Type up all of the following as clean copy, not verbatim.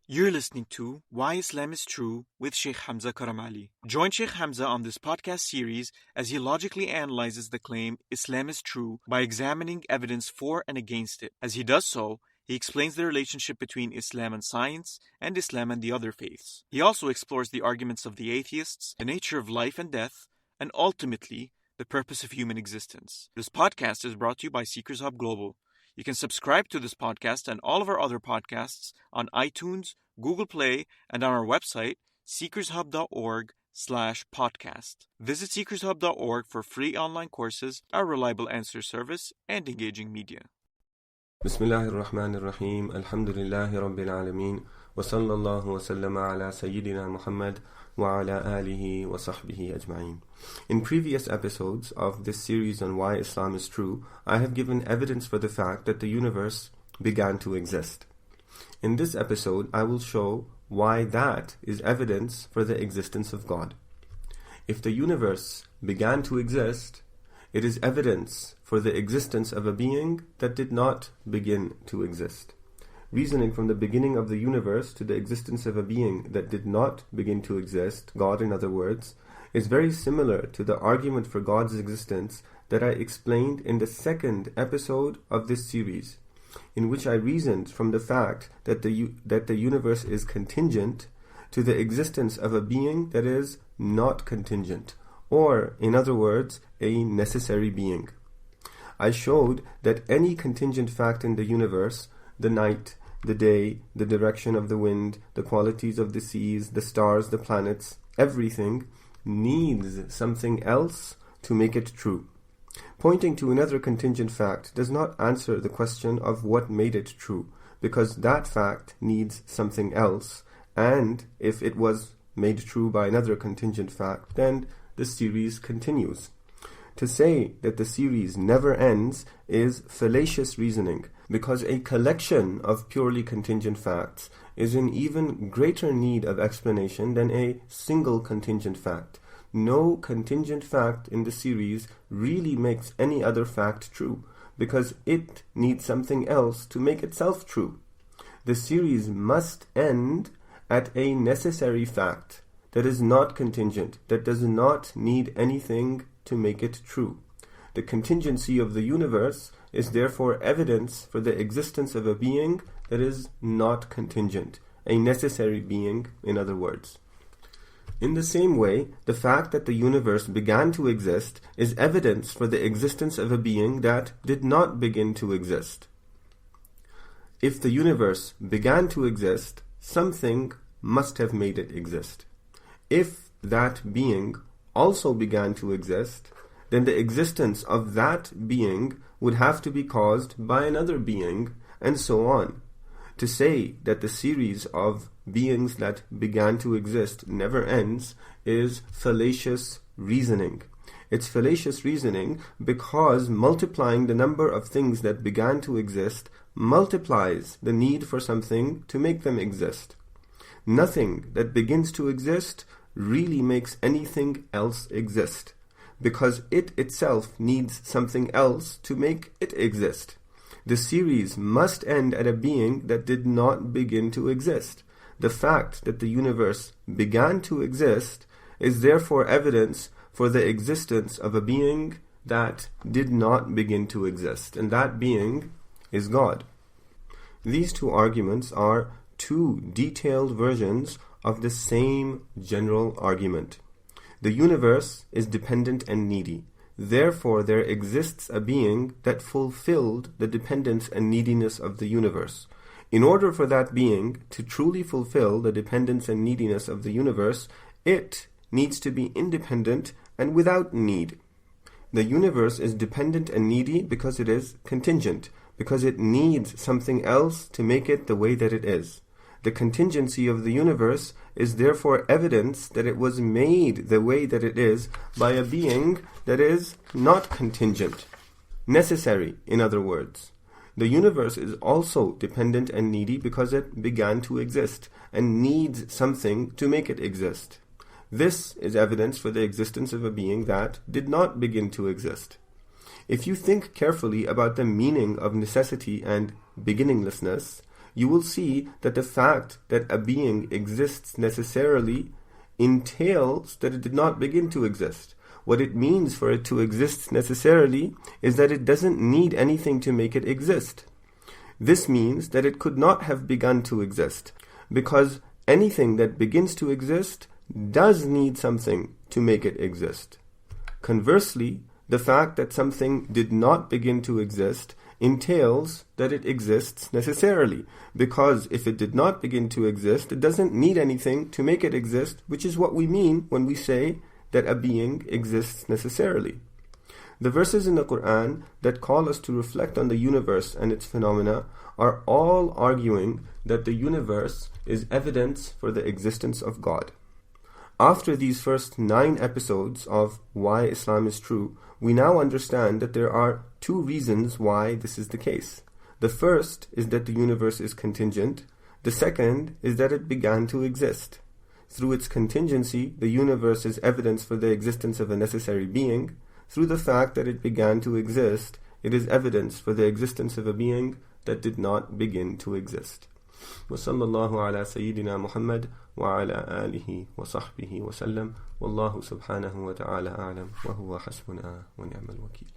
You're listening to Why Islam is True with Shaykh Hamza Karamali. Join Shaykh Hamza on this podcast series as he logically analyzes the claim Islam is true by examining evidence for and against it. As he does so, he explains the relationship between Islam and science and Islam and the other faiths. He also explores the arguments of the atheists, the nature of life and death, and ultimately, the purpose of human existence. This podcast is brought to you by Seekers Hub Global. You can subscribe to this podcast and all of our other podcasts on iTunes, Google Play, and on our website, seekershub.org/podcast. Visit seekershub.org for free online courses, our reliable answer service, and engaging media. Bismillahir Rahmanir Rahim. Alhamdulillahi Rabbil Alameen. Wa sallallahu wa sallama ala Sayyidina Muhammad wa ala alihi wa sahbihi ajma'in. In previous episodes of this series on why Islam is true, I have given evidence for the fact that the universe began to exist. In this episode, I will show why that is evidence for the existence of God. If the universe began to exist, it is evidence for the existence of a being that did not begin to exist. Reasoning from the beginning of the universe to the existence of a being that did not begin to exist, God in other words, is very similar to the argument for God's existence that I explained in the second episode of this series, in which I reasoned from the fact that the universe is contingent to the existence of a being that is not contingent, or, in other words, a necessary being. I showed that any contingent fact in the universe, the night, the day, the direction of the wind, the qualities of the seas, the stars, the planets, everything needs something else to make it true. Pointing to another contingent fact does not answer the question of what made it true, because that fact needs something else, and if it was made true by another contingent fact, then the series continues. To say that the series never ends is fallacious reasoning, because a collection of purely contingent facts is in even greater need of explanation than a single contingent fact. No contingent fact in the series really makes any other fact true, because it needs something else to make itself true. The series must end at a necessary fact that is not contingent, that does not need anything to make it true. The contingency of the universe is therefore evidence for the existence of a being that is not contingent, a necessary being, in other words. In the same way, the fact that the universe began to exist is evidence for the existence of a being that did not begin to exist. If the universe began to exist, something must have made it exist. If that being also began to exist, then the existence of that being would have to be caused by another being, and so on. To say that the series of beings that began to exist never ends is fallacious reasoning. It's fallacious reasoning because multiplying the number of things that began to exist multiplies the need for something to make them exist. Nothing that begins to exist really makes anything else exist, because it itself needs something else to make it exist. The series must end at a being that did not begin to exist. The fact that the universe began to exist is therefore evidence for the existence of a being that did not begin to exist, and that being is God. These two arguments are two detailed versions of the same general argument. The universe is dependent and needy. Therefore, there exists a being that fulfilled the dependence and neediness of the universe. In order for that being to truly fulfill the dependence and neediness of the universe, it needs to be independent and without need. The universe is dependent and needy because it is contingent, because it needs something else to make it the way that it is. The contingency of the universe is therefore evidence that it was made the way that it is by a being that is not contingent, necessary, in other words. The universe is also dependent and needy because it began to exist and needs something to make it exist. This is evidence for the existence of a being that did not begin to exist. If you think carefully about the meaning of necessity and beginninglessness, you will see that the fact that a being exists necessarily entails that it did not begin to exist. What it means for it to exist necessarily is that it doesn't need anything to make it exist. This means that it could not have begun to exist, because anything that begins to exist does need something to make it exist. Conversely, the fact that something did not begin to exist entails that it exists necessarily, because if it did not begin to exist, it doesn't need anything to make it exist, which is what we mean when we say that a being exists necessarily. The verses in the Quran that call us to reflect on the universe and its phenomena are all arguing that the universe is evidence for the existence of God. After these first 9 episodes of Why Islam is True, we now understand that there are 2 reasons why this is the case. The first is that the universe is contingent. The second is that it began to exist. Through its contingency, the universe is evidence for the existence of a necessary being. Through the fact that it began to exist, it is evidence for the existence of a being that did not begin to exist. وصلى الله على سيدنا محمد وعلى آله وصحبه وسلم والله سبحانه وتعالى أعلم وهو حسبنا ونعم الوكيل.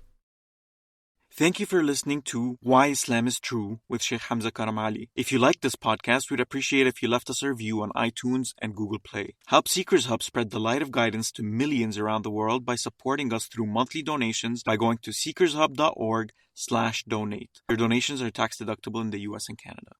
Thank you for listening to Why Islam is True with Shaykh Hamza Ali. If you like this podcast, we'd appreciate if you left us a review on iTunes and Google Play. Help Seekers Hub spread the light of guidance to millions around the world by supporting us through monthly donations by going to seekershub.org/donate. Your donations are tax deductible in the US and Canada.